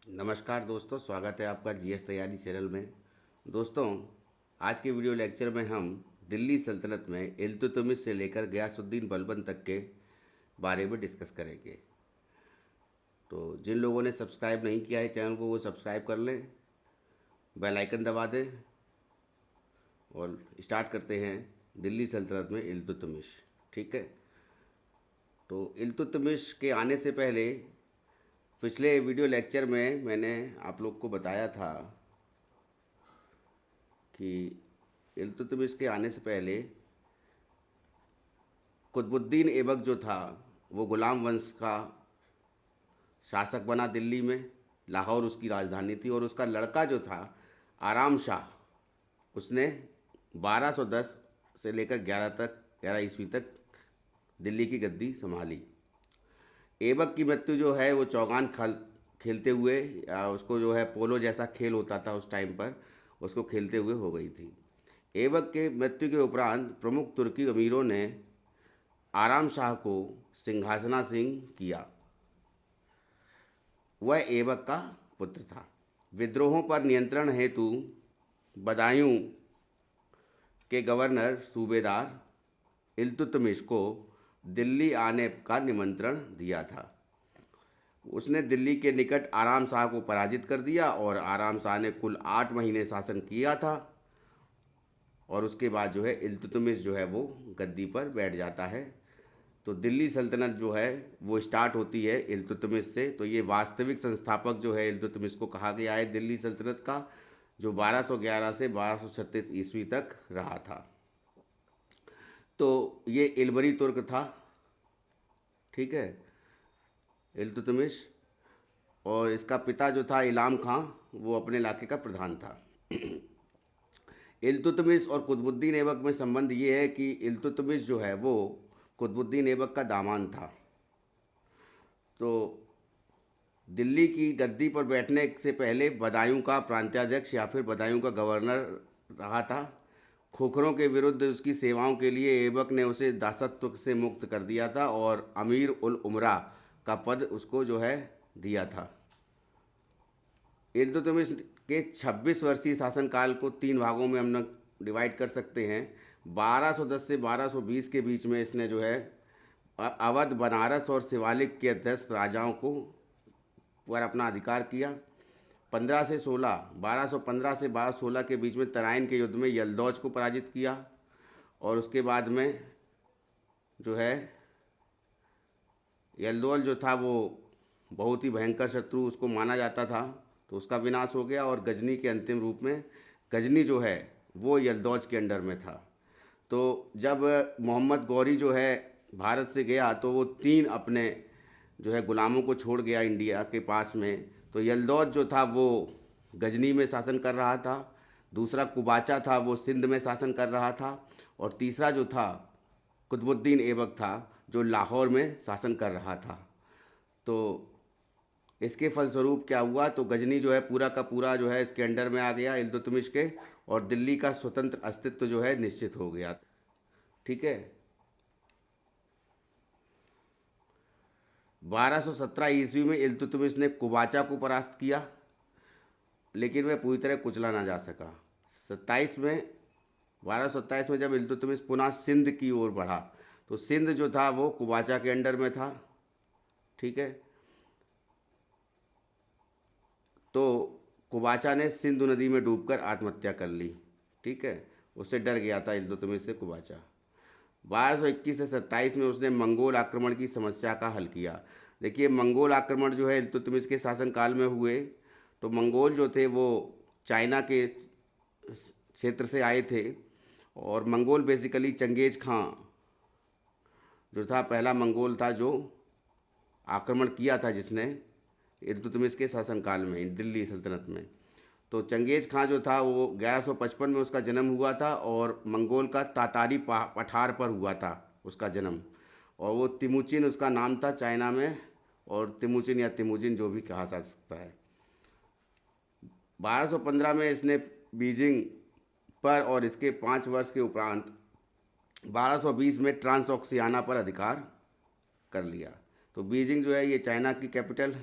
नमस्कार दोस्तों, स्वागत है आपका जीएस तैयारी चैनल में। दोस्तों, आज के वीडियो लेक्चर में हम दिल्ली सल्तनत में इल्तुतमिश से लेकर गयासुद्दीन बलबन तक के बारे में डिस्कस करेंगे। तो जिन लोगों ने सब्सक्राइब नहीं किया है चैनल को, वो सब्सक्राइब कर लें, बेल आइकन दबा दें और स्टार्ट करते हैं दिल्ली सल्तनत में इल्तुतमिश। ठीक है, तो इल्तुतमिश के आने से पहले पिछले वीडियो लेक्चर में मैंने आप लोग को बताया था कि इल्तुतमिश के आने से पहले कुतुबुद्दीन ऐबक जो था वो गुलाम वंश का शासक बना दिल्ली में। लाहौर उसकी राजधानी थी और उसका लड़का जो था आराम शाह, उसने 1210 से लेकर 11 ईस्वी तक दिल्ली की गद्दी संभाली। ऐबक की मृत्यु जो है वो चौगान खेलते हुए, या उसको जो है पोलो जैसा खेल होता था उस टाइम पर, उसको खेलते हुए हो गई थी। ऐबक के मृत्यु के उपरांत प्रमुख तुर्की अमीरों ने आराम शाह को सिंहासनासीन किया। वह ऐबक का पुत्र था। विद्रोहों पर नियंत्रण हेतु बदायूं के गवर्नर सूबेदार इल्तुतमिश को दिल्ली आने का निमंत्रण दिया था। उसने दिल्ली के निकट आराम शाह को पराजित कर दिया और आराम शाह ने कुल 8 महीने शासन किया था। और उसके बाद जो है इल्तुतमिश जो है वो गद्दी पर बैठ जाता है। तो दिल्ली सल्तनत जो है वो स्टार्ट होती है इल्तुतमिश से। तो ये वास्तविक संस्थापक जो है इल्तुतमिश को कहा गया है दिल्ली सल्तनत का, जो 1211 से 1236 ईस्वी तक रहा था। तो ये इलबरी तुर्क था, ठीक है, इल्तुतमिश। और इसका पिता जो था इलाम खां, वो अपने इलाके का प्रधान था। इल्तुतमिश और कुतुबुद्दीन ऐबक में संबंध ये है कि इल्तुतमिश जो है वो कुतुबुद्दीन ऐबक का दामाद था। तो दिल्ली की गद्दी पर बैठने से पहले बदायूं का प्रांत्याध्यक्ष या फिर बदायूं का गवर्नर रहा था। खोखरों के विरुद्ध उसकी सेवाओं के लिए ऐबक ने उसे दासत्व से मुक्त कर दिया था और अमीर उल उमरा का पद उसको जो है दिया था। इल्तुतमिश के 26 वर्षीय शासनकाल को 3 भागों में हम डिवाइड कर सकते हैं। 1210 से 1220 के बीच में इसने जो है अवध, बनारस और शिवालिक के अध्यक्ष राजाओं को पर अपना अधिकार किया। 15 से 16 1215 से 1216 के बीच में तराइन के युद्ध में यलदौज को पराजित किया। और उसके बाद में जो है यलदौज जो था वो बहुत ही भयंकर शत्रु उसको माना जाता था, तो उसका विनाश हो गया। और गजनी के अंतिम रूप में, गजनी जो है वो यलदौज के अंडर में था। तो जब मोहम्मद गौरी जो है भारत से गया तो वो 3 अपने जो है गुलामों को छोड़ गया इंडिया के पास में। तो यलदौज जो था वो गजनी में शासन कर रहा था, दूसरा कुबाचा था वो सिंध में शासन कर रहा था, और तीसरा जो था कुतुबुद्दीन ऐबक था जो लाहौर में शासन कर रहा था। तो इसके फलस्वरूप क्या हुआ, तो गजनी जो है पूरा का पूरा जो है इसके अंडर में आ गया इल्तुतमिश के, और दिल्ली का स्वतंत्र अस्तित्व जो है निश्चित हो गया। ठीक है, 1217 ईस्वी में इल्तुतमिश ने कुबाचा को परास्त किया, लेकिन वह पूरी तरह कुचला ना जा सका। 1227 में जब इल्तुतमिश पुनः सिंध की ओर बढ़ा, तो सिंध जो था वो कुबाचा के अंडर में था। ठीक है, तो कुबाचा ने सिंधु नदी में डूबकर आत्महत्या कर ली। ठीक है, उससे डर गया था इल्तुतमिश से कुबाचा। 1221 से 27 में उसने मंगोल आक्रमण की समस्या का हल किया। देखिए, मंगोल आक्रमण जो है इल्तुतमिश के शासनकाल में हुए, तो मंगोल जो थे वो चाइना के क्षेत्र से आए थे। और मंगोल बेसिकली चंगेज खां जो था, पहला मंगोल था जो आक्रमण किया था, जिसने इल्तुतमिश के शासनकाल में दिल्ली सल्तनत में। तो चंगेज खां जो था वो 1155 में उसका जन्म हुआ था, और मंगोल का तातारी पठार पर हुआ था उसका जन्म। और वो तिमुचिन उसका नाम था चाइना में, और तिमुचिन या तिमुजिन जो भी कहा जा सकता है। 1215 में इसने बीजिंग पर और इसके 5 वर्ष के उपरांत 1220 में ट्रांसऑक्सियाना पर अधिकार कर लिया। तो बीजिंग जो है ये चाइना की कैपिटल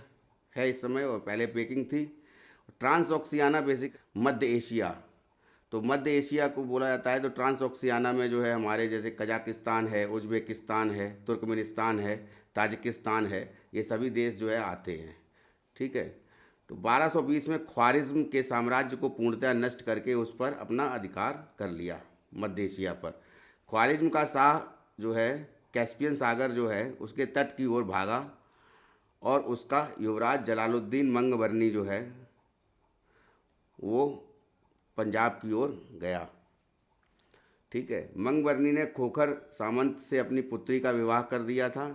है इस समय, और पहले पेकिंग थी। ट्रांस ऑक्सियाना बेसिक मध्य एशिया, तो मध्य एशिया को बोला जाता है। तो ट्रांस ऑक्सियाना में जो है हमारे जैसे कजाकिस्तान है, उज्बेकिस्तान है, तुर्कमेनिस्तान है, ताजिकिस्तान है, ये सभी देश जो है आते हैं। ठीक है। तो 1220 में ख्वारिज्म के साम्राज्य को पूर्णतः नष्ट करके उस पर अपना अधिकार कर लिया, मध्य एशिया पर। ख्वारिज्म का शाह जो है कैस्पियन सागर जो है उसके तट की ओर भागा, और उसका युवराज जलालुद्दीन मंगबरनी जो है वो पंजाब की ओर गया। ठीक है। मंगबरनी ने खोखर सामंत से अपनी पुत्री का विवाह कर दिया था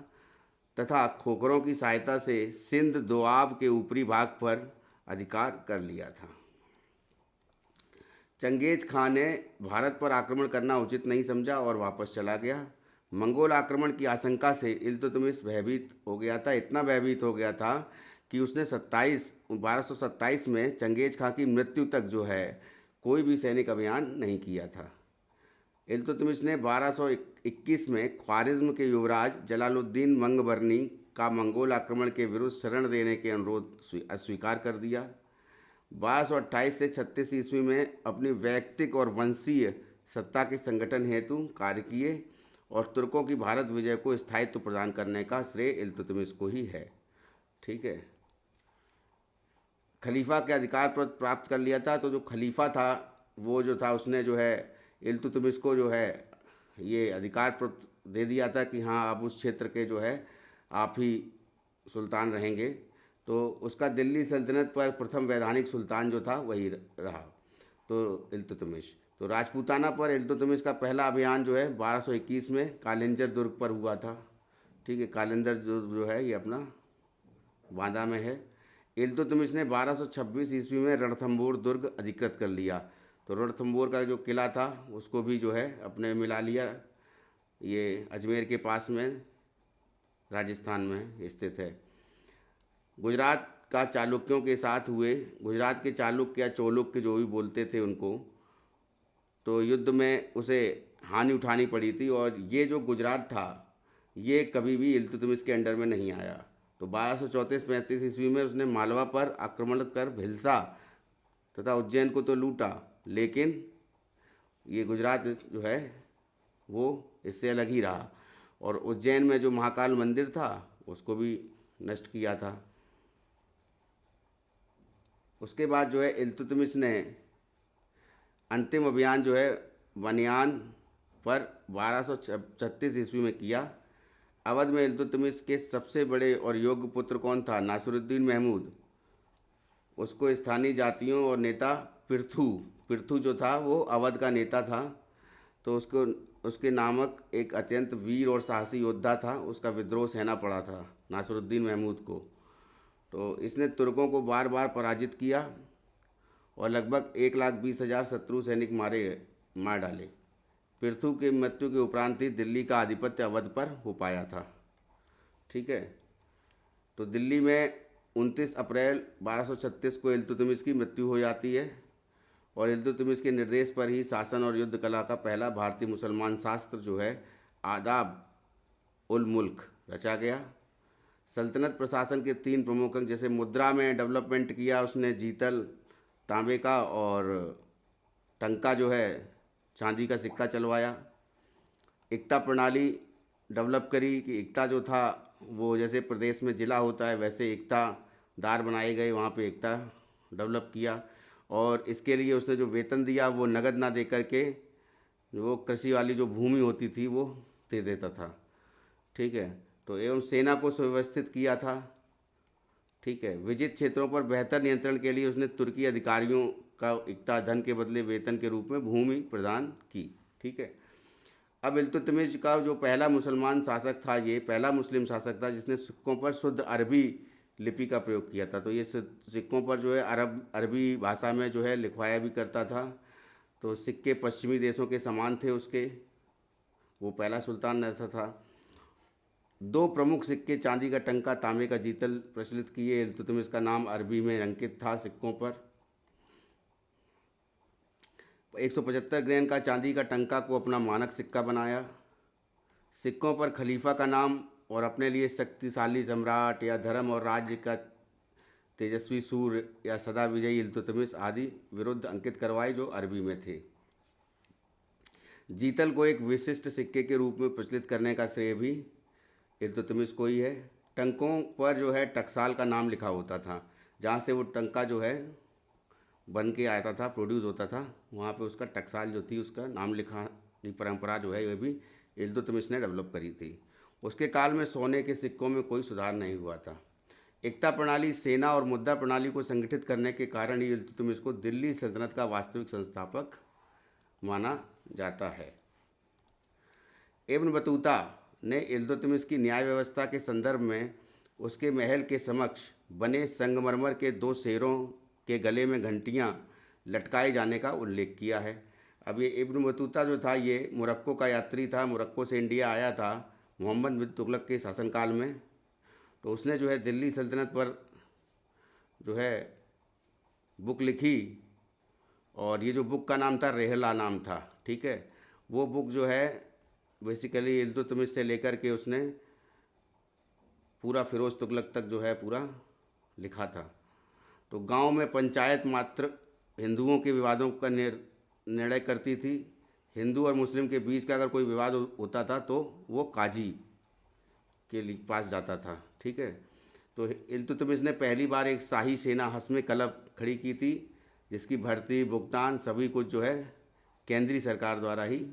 तथा खोखरों की सहायता से सिंध दोआब के ऊपरी भाग पर अधिकार कर लिया था। चंगेज खां ने भारत पर आक्रमण करना उचित नहीं समझा और वापस चला गया। मंगोल आक्रमण की आशंका से इल्तुतमिश भयभीत हो गया था, इतना भयभीत हो गया था कि उसने 1227 में चंगेज खां की मृत्यु तक जो है कोई भी सैनिक अभियान नहीं किया था। इल्तुतमिश ने 1221 में ख्वारिज्म के युवराज जलालुद्दीन मंगबरनी का मंगोल आक्रमण के विरुद्ध शरण देने के अनुरोध अस्वीकार कर दिया। 1228 से 36 ईस्वी में अपनी वैयक्तिक और वंशीय सत्ता के संगठन हेतु कार्य किए, और तुर्कों की भारत विजय को स्थायित्व प्रदान करने का श्रेय इल्तुतमिश को ही है। ठीक है। खलीफा के अधिकार प्राप्त कर लिया था, तो जो खलीफा था वो जो था उसने जो है इल्तुतमिश को जो है ये अधिकार दे दिया था कि हाँ आप उस क्षेत्र के जो है आप ही सुल्तान रहेंगे। तो उसका दिल्ली सल्तनत पर प्रथम वैधानिक सुल्तान जो था वही रहा, तो इल्तुतमिश। तो राजपूताना पर इल्तुतमिश का पहला अभियान जो है 1221 में कालिंजर दुर्ग पर हुआ था। ठीक है। कालिंजर जो है ये अपना बांदा में है। इल्तुतमिश ने 1226 ईस्वी में रणथंबोर दुर्ग अधिकृत कर लिया। तो रणथंबोर का जो किला था उसको भी जो है अपने मिला लिया, ये अजमेर के पास में राजस्थान में स्थित है। गुजरात का चालुक्यों के साथ हुए, गुजरात के चालुक्य या चोलुक्य जो भी बोलते थे उनको, तो युद्ध में उसे हानि उठानी पड़ी थी, और ये जो गुजरात था ये कभी भी इल्तुतमिश के अंडर में नहीं आया। तो 1234-35 ईस्वी में उसने मालवा पर आक्रमण कर भिलसा तथा उज्जैन को तो लूटा, लेकिन ये गुजरात जो है वो इससे अलग ही रहा, और उज्जैन में जो महाकाल मंदिर था उसको भी नष्ट किया था। उसके बाद जो है इल्तुतमिश ने अंतिम अभियान जो है बनियान पर 1236 ईस्वी में किया। अवध में इल्तुतमिश के सबसे बड़े और योग्य पुत्र कौन था? नासिरुद्दीन महमूद। उसको स्थानीय जातियों और नेता पृथु जो था वो अवध का नेता था। तो उसके नामक एक अत्यंत वीर और साहसी योद्धा था, उसका विद्रोह सहना पड़ा था नासिरुद्दीन महमूद को। तो इसने तुर्कों को बार बार पराजित किया और लगभग 1,20,000 शत्रु सैनिक मार डाले। पृथु के मृत्यु के उपरांत ही दिल्ली का आधिपत्य अवध पर हो पाया था। ठीक है। तो दिल्ली में 29 अप्रैल 1236 को इल्तुतमिश की मृत्यु हो जाती है, और इल्तुतमिश के निर्देश पर ही शासन और युद्ध कला का पहला भारतीय मुसलमान शास्त्र जो है आदाब उल मुल्क रचा गया। सल्तनत प्रशासन के 3 प्रमुख अंग, जैसे मुद्रा में डेवलपमेंट किया उसने, जीतल तांबे का और टंका जो है चांदी का सिक्का चलवाया। एकता प्रणाली डेवलप करी कि एकता जो था वो जैसे प्रदेश में जिला होता है वैसे एकता दार बनाए गए, वहाँ पे एकता डेवलप किया। और इसके लिए उसने जो वेतन दिया वो नगद ना दे करके वो कृषि वाली जो भूमि होती थी वो दे देता था। ठीक है। तो एवं सेना को सुव्यवस्थित किया था। ठीक है। विजित क्षेत्रों पर बेहतर नियंत्रण के लिए उसने तुर्की अधिकारियों का एकता धन के बदले वेतन के रूप में भूमि प्रदान की। ठीक है। अब इल्तुतमिश का जो पहला मुसलमान शासक था, ये पहला मुस्लिम शासक था जिसने सिक्कों पर शुद्ध अरबी लिपि का प्रयोग किया था। तो ये सिक्कों पर जो है अरबी भाषा में जो है लिखवाया भी करता था। तो सिक्के पश्चिमी देशों के समान थे उसके, वो पहला सुल्तान ऐसा था। 2 प्रमुख सिक्के चांदी का टंका, तांबे का जीतल प्रचलित किए। इल्तुतमिश का नाम अरबी में अंकित था सिक्कों पर। 175 ग्रेन का चांदी का टंका को अपना मानक सिक्का बनाया। सिक्कों पर खलीफा का नाम और अपने लिए शक्तिशाली सम्राट या धर्म और राज्य का तेजस्वी सूर्य या सदा विजयी इल्तुतमिश आदि विरुद्ध अंकित करवाए जो अरबी में थे। जीतल को एक विशिष्ट सिक्के के रूप में प्रचलित करने का श्रेय भी इल्तुतमिश को ही है। टंकों पर जो है टकसाल का नाम लिखा होता था, जहाँ से वो टंका जो है बन के आता था, प्रोड्यूस होता था, वहाँ पे उसका टकसाल जो थी उसका नाम लिखा की परंपरा जो है ये भी इल्तुतमिश ने डेवलप करी थी। उसके काल में सोने के सिक्कों में कोई सुधार नहीं हुआ था। एकता प्रणाली, सेना और मुद्रा प्रणाली को संगठित करने के कारण ही इल्तुतमिश को दिल्ली सल्तनत का वास्तविक संस्थापक माना जाता है। इब्न बतूता ने इल्तुतमिश की न्याय व्यवस्था के संदर्भ में उसके महल के समक्ष बने संगमरमर के 2 शेरों के गले में घंटियां लटकाए जाने का उल्लेख किया है। अब ये इब्न बतूता जो था ये मोरक्को का यात्री था, मोरक्को से इंडिया आया था मोहम्मद बिन तुगलक के शासनकाल में। तो उसने जो है दिल्ली सल्तनत पर जो है बुक लिखी, और ये जो बुक का नाम था रेहला नाम था, ठीक है। वो बुक जो है बेसिकली इल्तुतमिश से लेकर के उसने पूरा फिरोज तुगलक तक जो है पूरा लिखा था। तो गांव में पंचायत मात्र हिंदुओं के विवादों का निर्णय करती थी। हिंदू और मुस्लिम के बीच का अगर कोई विवाद होता था तो वो काजी के पास जाता था, ठीक है। तो इल्तुतमिश ने पहली बार एक शाही सेना हस्मे कलब खड़ी की थी, जिसकी भर्ती, भुगतान सभी कुछ जो है केंद्रीय सरकार द्वारा ही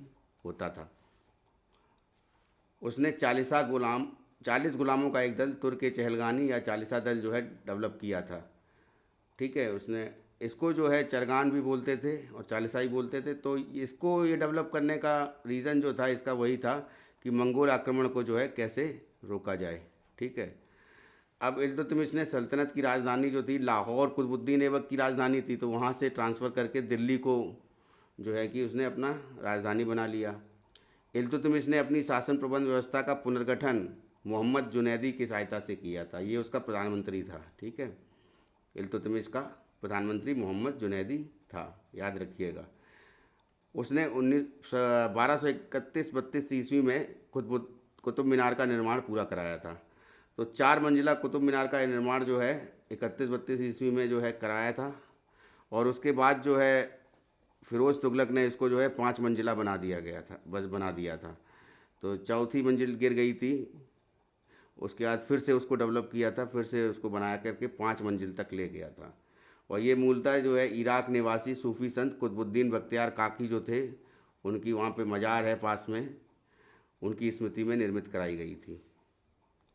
होता था। उसने 40 गुलामों का एक दल तुर्क चहलगानी या 40 दल जो है डेवलप किया था, ठीक है। उसने इसको जो है चरगान भी बोलते थे और 40 ही बोलते थे। तो इसको ये डेवलप करने का रीज़न जो था इसका वही था कि मंगोल आक्रमण को जो है कैसे रोका जाए, ठीक है। अब इल्तुतमिश ने सल्तनत की राजधानी जो थी लाहौर कुतुबुद्दीन ऐबक की राजधानी थी, तो वहाँ से ट्रांसफ़र करके दिल्ली को जो है कि उसने अपना राजधानी बना लिया। इल्तुतमिश ने अपनी शासन प्रबंध व्यवस्था का पुनर्गठन मोहम्मद जुनैदी की सहायता से किया था। ये उसका प्रधानमंत्री था, ठीक है। इल्तुतमिश का प्रधानमंत्री मोहम्मद जुनैदी था, याद रखिएगा। उसने 1231-32 ईस्वी में कुतुब मीनार का निर्माण पूरा कराया था। तो 4 मंजिला कुतुब मीनार का निर्माण जो है 31-32 ईस्वी में जो है कराया था, और उसके बाद जो है फिरोज़ तुगलक ने इसको जो है 5 मंजिला बना दिया था। तो चौथी मंजिल गिर गई थी, उसके बाद फिर से उसको डेवलप किया था, फिर से उसको बनाया करके 5 मंजिल तक ले गया था। और ये मूलतः जो है इराक निवासी सूफ़ी संत कुतुबुद्दीन बख्तियार काकी जो थे उनकी वहाँ पे मज़ार है पास में, उनकी स्मृति में निर्मित कराई गई थी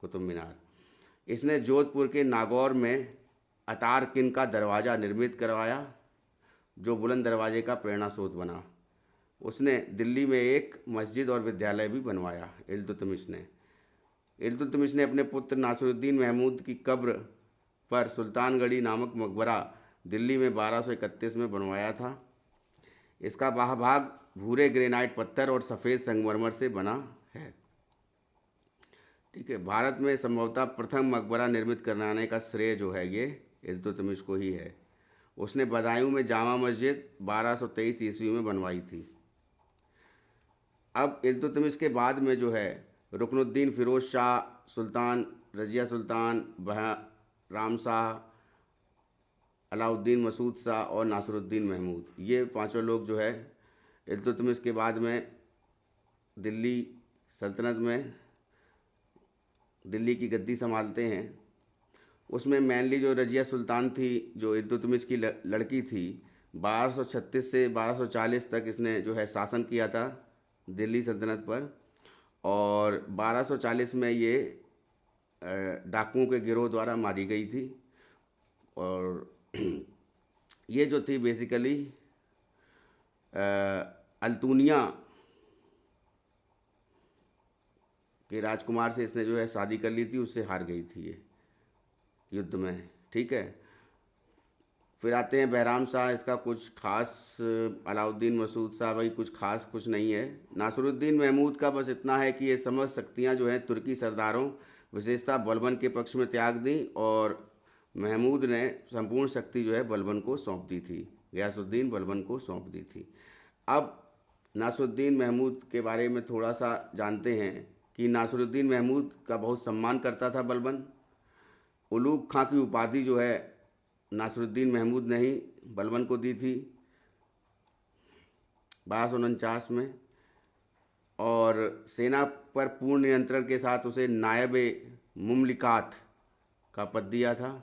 कुतुब मीनार। इसने जोधपुर के नागौर में अतारकिन का दरवाज़ा निर्मित करवाया, जो बुलंद दरवाजे का प्रेरणा स्रोत बना। उसने दिल्ली में एक मस्जिद और विद्यालय भी बनवाया इल्तुतमिश ने अपने पुत्र नासिरुद्दीन महमूद की कब्र पर सुल्तानगढ़ी नामक मकबरा दिल्ली में 1231 में बनवाया था। इसका बाह्य भाग भूरे ग्रेनाइट पत्थर और सफ़ेद संगमरमर से बना है, ठीक है। भारत में संभवतः प्रथम मकबरा निर्मित कराने का श्रेय जो है ये इल्तुतमिश को ही है। उसने बदायूं में जामा मस्जिद 1223 ईस्वी में बनवाई थी। अब इल्तुतमिश के बाद में जो है रुकनुद्दीन फ़िरोज़ शाह, सुल्तान रज़िया सुल्तान, बहराम शाह, अलाउद्दीन मसूद शाह और नासिरुद्दीन महमूद, ये पांचों लोग जो है इल्तुतमिश के बाद में दिल्ली सल्तनत में दिल्ली की गद्दी संभालते हैं। उसमें मेनली जो रज़िया सुल्तान थी, जो इल्तुतमिश की लड़की थी, 1236 से 1240 तक इसने जो है शासन किया था दिल्ली सल्तनत पर। और 1240 में ये डाकुओं के गिरोह द्वारा मारी गई थी। और ये जो थी बेसिकली अल्तुनिया के राजकुमार से इसने जो है शादी कर ली थी, उससे हार गई थी ये युद्ध में, ठीक है। फिर आते हैं बहराम शाह, इसका कुछ खास, अलाउद्दीन मसूद शाह भाई कुछ खास कुछ नहीं है। नासिरुद्दीन महमूद का बस इतना है कि ये समस्त शक्तियाँ जो हैं तुर्की सरदारों विशेषता बलबन के पक्ष में त्याग दी, और महमूद ने संपूर्ण शक्ति जो है बलबन को सौंप दी थी, गयासुद्दीन बलबन को सौंप दी थी। अब नासिरुद्दीन महमूद के बारे में थोड़ा सा जानते हैं कि नासिरुद्दीन महमूद का बहुत सम्मान करता था बलबन। उलूग खां की उपाधि जो है नासिरुद्दीन महमूद ने ही बलबन को दी थी 1249 में, और सेना पर पूर्ण नियंत्रण के साथ उसे नायब मुमलिकात का पद दिया था।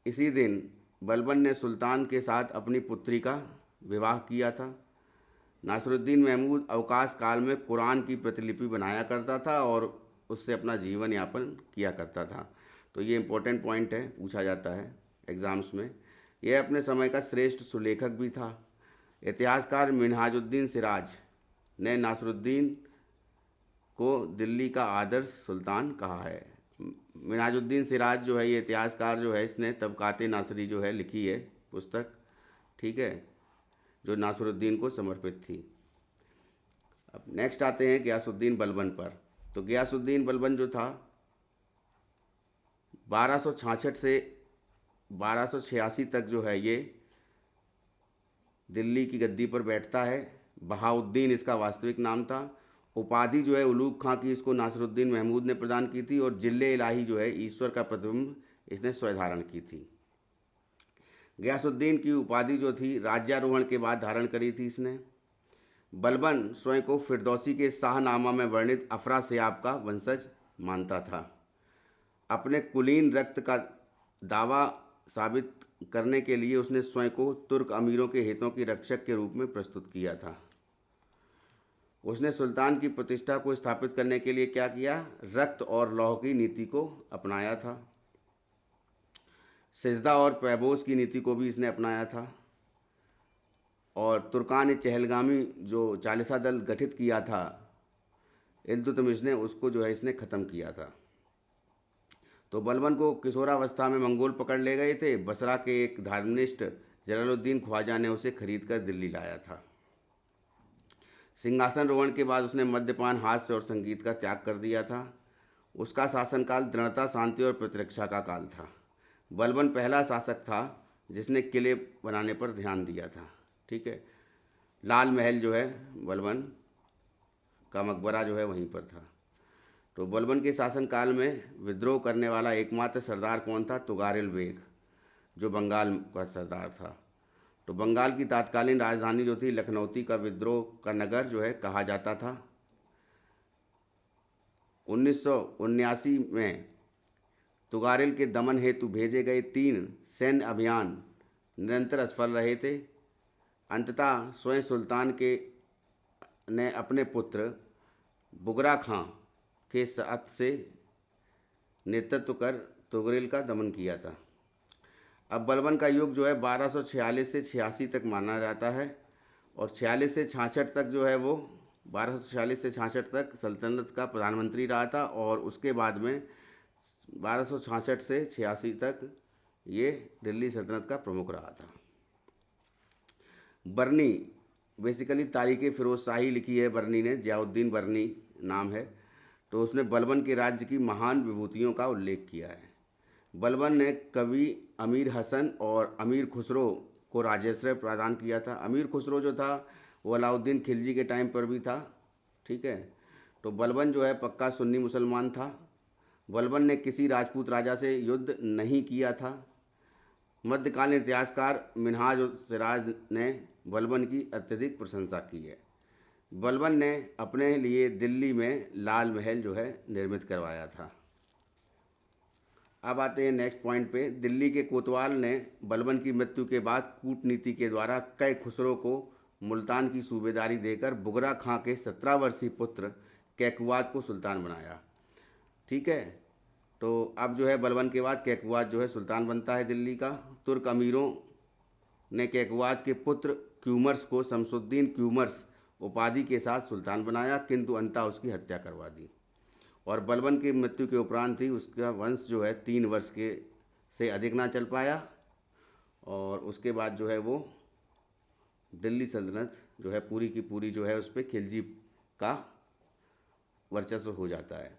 इसी दिन बलबन ने सुल्तान के साथ अपनी पुत्री का विवाह किया था। नासिरुद्दीन महमूद अवकाश काल में कुरान की प्रतिलिपि बनाया करता था और उससे अपना जीवन यापन किया करता था। तो ये इम्पोर्टेंट पॉइंट है, पूछा जाता है एग्ज़ाम्स में। यह अपने समय का श्रेष्ठ सुलेखक भी था। इतिहासकार मिनहाजुद्दीन सिराज ने नासिरुद्दीन को दिल्ली का आदर्श सुल्तान कहा है। मिनहाजुद्दीन सिराज जो है, ये इतिहासकार जो है, इसने तबकाते नासिरी जो है लिखी है पुस्तक, ठीक है, जो नासिरुद्दीन को समर्पित थी। अब नेक्स्ट आते हैं गियासुद्दीन बलबन पर। तो गियासुद्दीन बलबन जो था 1266 से 1286 तक जो है ये दिल्ली की गद्दी पर बैठता है। बहाउद्दीन इसका वास्तविक नाम था। उपाधि जो है उलूग खां की इसको नासिरुद्दीन महमूद ने प्रदान की थी, और जिले इलाही जो है ईश्वर का प्रतिबिंब इसने स्वयं धारण की थी। गियासुद्दीन की उपाधि जो थी राज्यारोहण के बाद धारण करी थी इसने। बलबन स्वयं को फिरदौसी के शाहनामा में वर्णित अफरा सयाब का वंशज मानता था। अपने कुलीन रक्त का दावा साबित करने के लिए उसने स्वयं को तुर्क अमीरों के हितों की रक्षक के रूप में प्रस्तुत किया था। उसने सुल्तान की प्रतिष्ठा को स्थापित करने के लिए क्या किया? रक्त और लौह की नीति को अपनाया था। सिजदा और पैबोस की नीति को भी इसने अपनाया था। और तुर्कान चहलगामी जो चालीसा दल गठित किया था इल्तुतमिश ने, उसको जो है इसने ख़त्म किया था। तो बलबन को किशोरावस्था में मंगोल पकड़ ले गए थे। बसरा के एक धर्मनिष्ठ जलालुद्दीन ख्वाजा ने उसे खरीद कर दिल्ली लाया था। सिंहासन रोहण के बाद उसने मद्यपान, हास्य और संगीत का त्याग कर दिया था। उसका शासनकाल दृढ़ता, शांति और प्रतिरक्षा का काल था। बलबन पहला शासक था जिसने किले बनाने पर ध्यान दिया था, ठीक है। लाल महल जो है बलबन का मकबरा जो है वहीं पर था। तो बलबन के शासनकाल में विद्रोह करने वाला एकमात्र सरदार कौन था? तुगारिल बेग, जो बंगाल का सरदार था। तो बंगाल की तात्कालीन राजधानी जो थी लखनऊती का विद्रोह का नगर जो है कहा जाता था। 1979 में तुगारिल के दमन हेतु भेजे गए 3 सैन्य अभियान निरंतर असफल रहे थे। अंततः स्वयं सुल्तान के ने अपने पुत्र बुगरा खां के साथ से नेतृत्व कर तुगरिल का दमन किया था। अब बलबन का युग जो है 1246 से 86 तक माना जाता है, और 46 से 66 तक जो है वो 1246 से 66 तक सल्तनत का प्रधानमंत्री रहा था, और उसके बाद में 1266 से 86 तक ये दिल्ली सल्तनत का प्रमुख रहा था। बरनी बेसिकली तारीख़ फ़िरोज़ शाही लिखी है बरनी ने, ज़ियाउद्दीन बरनी नाम है। तो उसने बलबन के राज्य की महान विभूतियों का उल्लेख किया है। बलबन ने कवि अमीर हसन और अमीर खुसरो को राजाश्रय प्रदान किया था। अमीर खुसरो जो था वो अलाउद्दीन खिलजी के टाइम पर भी था, ठीक है। तो बलबन जो है पक्का सुन्नी मुसलमान था। बलबन ने किसी राजपूत राजा से युद्ध नहीं किया था। मध्यकालीन इतिहासकार मिनहाज सिराज ने बलबन की अत्यधिक प्रशंसा की है। बलबन ने अपने लिए दिल्ली में लाल महल जो है निर्मित करवाया था। अब आते हैं नेक्स्ट पॉइंट पे। दिल्ली के कोतवाल ने बलबन की मृत्यु के बाद कूटनीति के द्वारा कै खुसरो को मुल्तान की सूबेदारी देकर बुगरा खां के 17 वर्षीय पुत्र कैकुवात को सुल्तान बनाया, ठीक है। तो अब जो है बलबन के बाद कैकुवात जो है सुल्तान बनता है दिल्ली का। तुर्क अमीरों ने कैकुवात के पुत्र क्यूमर्स को शमसुद्दीन क्यूमर्स उपाधि के साथ सुल्तान बनाया, किंतु अंततः उसकी हत्या करवा दी। और बलबन की मृत्यु के उपरांत ही उसका वंश जो है 3 वर्ष के से अधिक ना चल पाया, और उसके बाद जो है वो दिल्ली सल्तनत जो है पूरी की पूरी जो है उस पर खिलजी का वर्चस्व हो जाता है।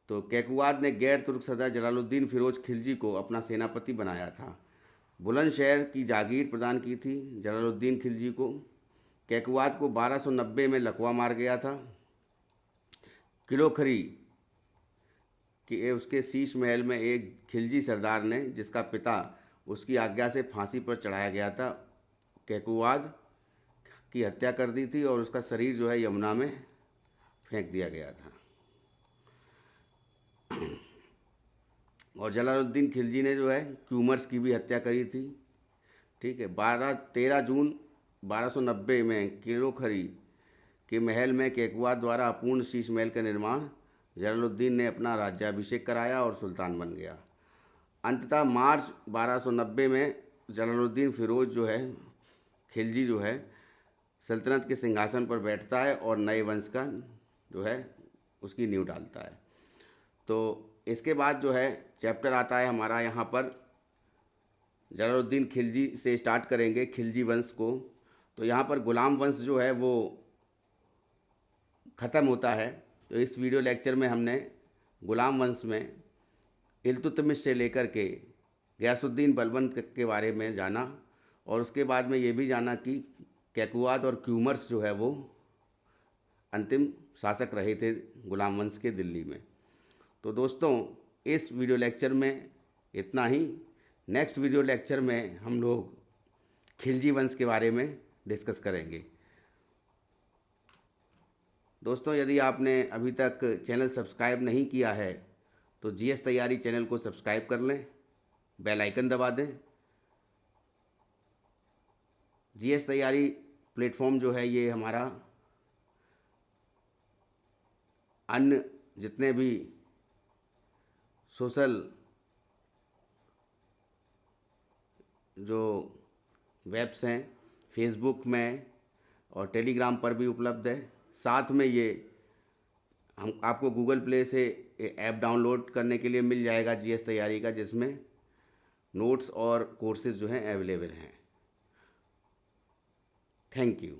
तो कैकुवात ने गैर तुर्क सरदार जलालुद्दीन फिरोज खिलजी को अपना सेनापति बनाया था। बुलंदशहर की जागीर प्रदान की थी जलालुद्दीन खिलजी को। कैकुवात को 1290 में लकवा मार गया था। किलोखरी के उसके शीश महल में एक खिलजी सरदार ने, जिसका पिता उसकी आज्ञा से फांसी पर चढ़ाया गया था। कैकुवाद की हत्या कर दी थी और उसका शरीर जो है यमुना में फेंक दिया गया था। और जलालुद्दीन खिलजी ने जो है क्यूमर्स की भी हत्या करी थी। ठीक है। 13 जून 1290 में किरोखरी के महल में कैकुवाद द्वारा अपूर्ण शीश महल का निर्माण जलालुद्दीन ने अपना राज्याभिषेक कराया और सुल्तान बन गया। अंततः मार्च 1290 में जलालुद्दीन फिरोज जो है खिलजी जो है सल्तनत के सिंहासन पर बैठता है और नए वंश का जो है उसकी नींव डालता है। तो इसके बाद जो है चैप्टर आता है हमारा यहाँ पर, जलालुद्दीन खिलजी से स्टार्ट करेंगे खिलजी वंश को। तो यहाँ पर गुलाम वंश जो है वो ख़त्म होता है। तो इस वीडियो लेक्चर में हमने गुलाम वंश में इल्तुतमिश से लेकर के गयासुद्दीन बलबन के बारे में जाना, और उसके बाद में ये भी जाना कि कैकुवाद और क्यूमर्स जो है वो अंतिम शासक रहे थे गुलाम वंश के दिल्ली में। तो दोस्तों इस वीडियो लेक्चर में इतना ही। नेक्स्ट वीडियो लेक्चर में हम लोग खिलजी वंश के बारे में डिस्कस करेंगे। दोस्तों यदि आपने अभी तक चैनल सब्सक्राइब नहीं किया है तो जीएस तैयारी चैनल को सब्सक्राइब कर लें, बेल आइकन दबा दें। जीएस तैयारी प्लेटफॉर्म जो है ये हमारा अन्य जितने भी सोशल जो वेब्स हैं फेसबुक में और टेलीग्राम पर भी उपलब्ध है। साथ में ये हम आपको गूगल प्ले से ऐप डाउनलोड करने के लिए मिल जाएगा जीएस तैयारी का, जिसमें नोट्स और कोर्सेज जो हैं अवेलेबल हैं। Thank you.